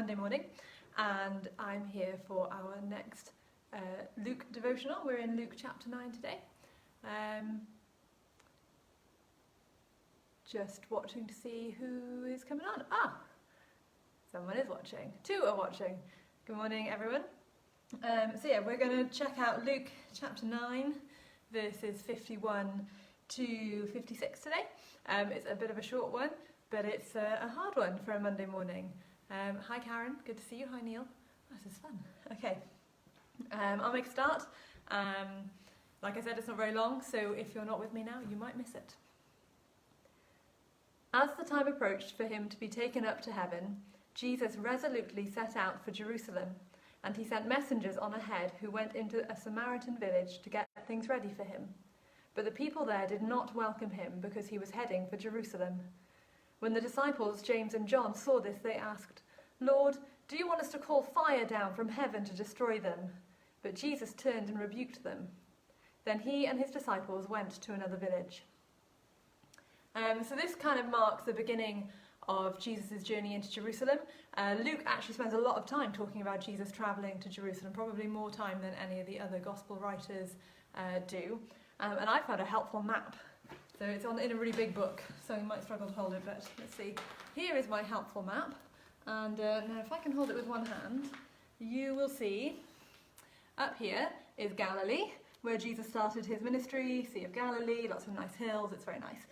Monday morning, and I'm here for our next Luke devotional. We're in Luke chapter 9 today. Just watching to see who is coming on. Someone is watching. 2 are watching. Good morning, everyone. We're going to check out Luke chapter 9, verses 51 to 56 today. It's a bit of a short one, but it's a hard one for a Monday morning. Hi Karen, good to see you. Hi Neil. This is fun. Okay, I'll make a start. Like I said, it's not very long, so if you're not with me now, you might miss it. As the time approached for him to be taken up to heaven, Jesus resolutely set out for Jerusalem, and he sent messengers on ahead who went into a Samaritan village to get things ready for him. But the people there did not welcome him because he was heading for Jerusalem. When the disciples, James and John, saw this, they asked, "Lord, do you want us to call fire down from heaven to destroy them?" But Jesus turned and rebuked them. Then he and his disciples went to another village. So this kind of marks the beginning of Jesus' journey into Jerusalem. Luke actually spends a lot of time talking about Jesus travelling to Jerusalem, probably more time than any of the other gospel writers do. And I found a helpful map. So it's in a really big book, so you might struggle to hold it, but let's see. Here is my helpful map. And now if I can hold it with one hand, you will see up here is Galilee, where Jesus started his ministry, Sea of Galilee, lots of nice hills, it's very nice.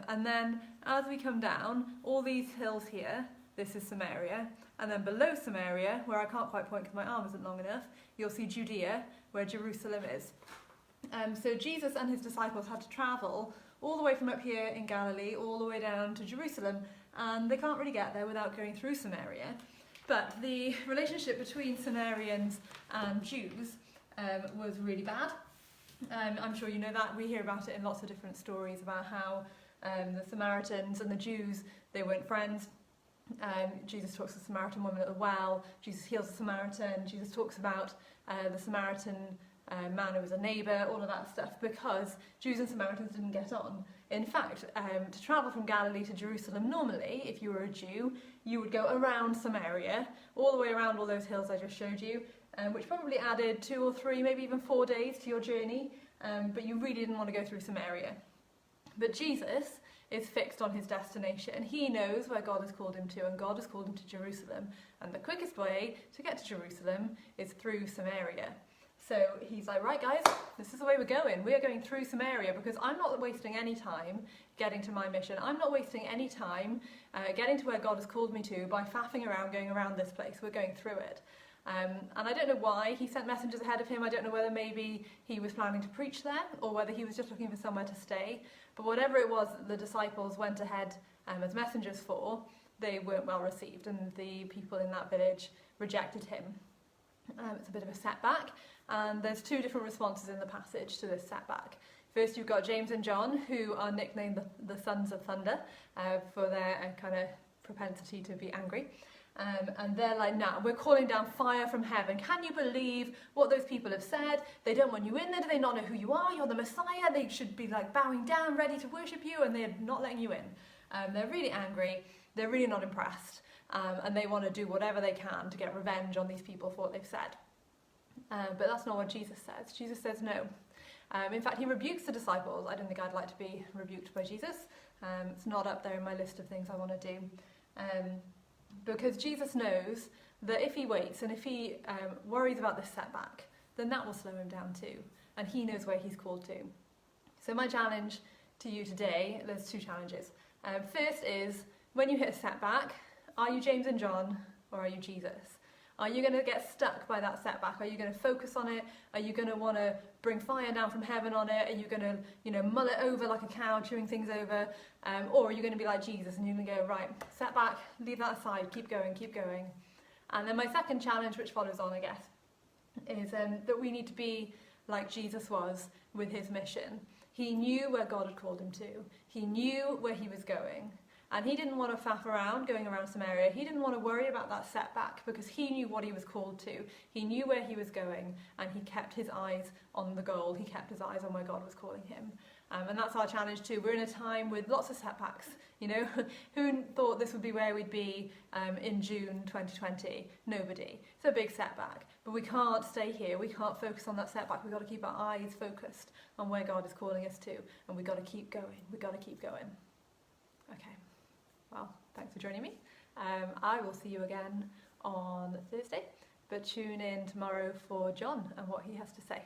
And then as we come down, all these hills here, this is Samaria, and then below Samaria, where I can't quite point because my arm isn't long enough, you'll see Judea, where Jerusalem is. So Jesus and his disciples had to travel all the way from up here in Galilee, all the way down to Jerusalem, and they can't really get there without going through Samaria. But the relationship between Samaritans and Jews was really bad. I'm sure you know that. We hear about it in lots of different stories about how the Samaritans and the Jews, they weren't friends. Jesus talks to the Samaritan woman at the well. Jesus heals the Samaritan. Jesus talks about the Samaritan man who was a neighbour, all of that stuff, because Jews and Samaritans didn't get on. In fact, to travel from Galilee to Jerusalem, normally, if you were a Jew, you would go around Samaria, all the way around all those hills I just showed you, which probably added 2 or 3, maybe even 4 days to your journey, but you really didn't want to go through Samaria. But Jesus is fixed on his destination. He knows where God has called him to, and God has called him to Jerusalem. And the quickest way to get to Jerusalem is through Samaria. So he's like, right guys, this is the way we're going. We are going through Samaria because I'm not wasting any time getting to my mission. I'm not wasting any time getting to where God has called me to by faffing around, going around this place. We're going through it. And I don't know why he sent messengers ahead of him. I don't know whether maybe he was planning to preach there or whether he was just looking for somewhere to stay. But whatever it was the disciples went ahead as messengers for, they weren't well received, and the people in that village rejected him. It's a bit of a setback, and there's 2 different responses in the passage to this setback. First, you've got James and John, who are nicknamed the Sons of Thunder for their kind of propensity to be angry. And they're like, nah, we're calling down fire from heaven. Can you believe what those people have said? They don't want you in there. Do they not know who you are? You're the Messiah. They should be like bowing down, ready to worship you, and they're not letting you in. They're really angry. They're really not impressed. And they want to do whatever they can to get revenge on these people for what they've said. But that's not what Jesus says. Jesus says no. In fact, he rebukes the disciples. I don't think I'd like to be rebuked by Jesus. It's not up there in my list of things I want to do. Because Jesus knows that if he waits and if he worries about this setback, then that will slow him down too. And he knows where he's called to. So my challenge to you today, there's 2 challenges. First is, when you hit a setback, are you James and John or are you Jesus? Are you going to get stuck by that setback? Are you going to focus on it? Are you going to want to bring fire down from heaven on it? Are you going to, mull it over like a cow, chewing things over? Or are you going to be like Jesus and you're going to go, right, setback, leave that aside, keep going, keep going. And then my second challenge, which follows on, I guess, is that we need to be like Jesus was with his mission. He knew where God had called him to. He knew where he was going. And he didn't want to faff around going around Samaria. He didn't want to worry about that setback because he knew what he was called to. He knew where he was going, and he kept his eyes on the goal. He kept his eyes on where God was calling him. And that's our challenge too. We're in a time with lots of setbacks. You know, who thought this would be where we'd be in June 2020? Nobody. It's a big setback. But we can't stay here. We can't focus on that setback. We've got to keep our eyes focused on where God is calling us to. And we've got to keep going. We've got to keep going. Okay. Well, thanks for joining me. I will see you again on Thursday. But tune in tomorrow for John and what he has to say.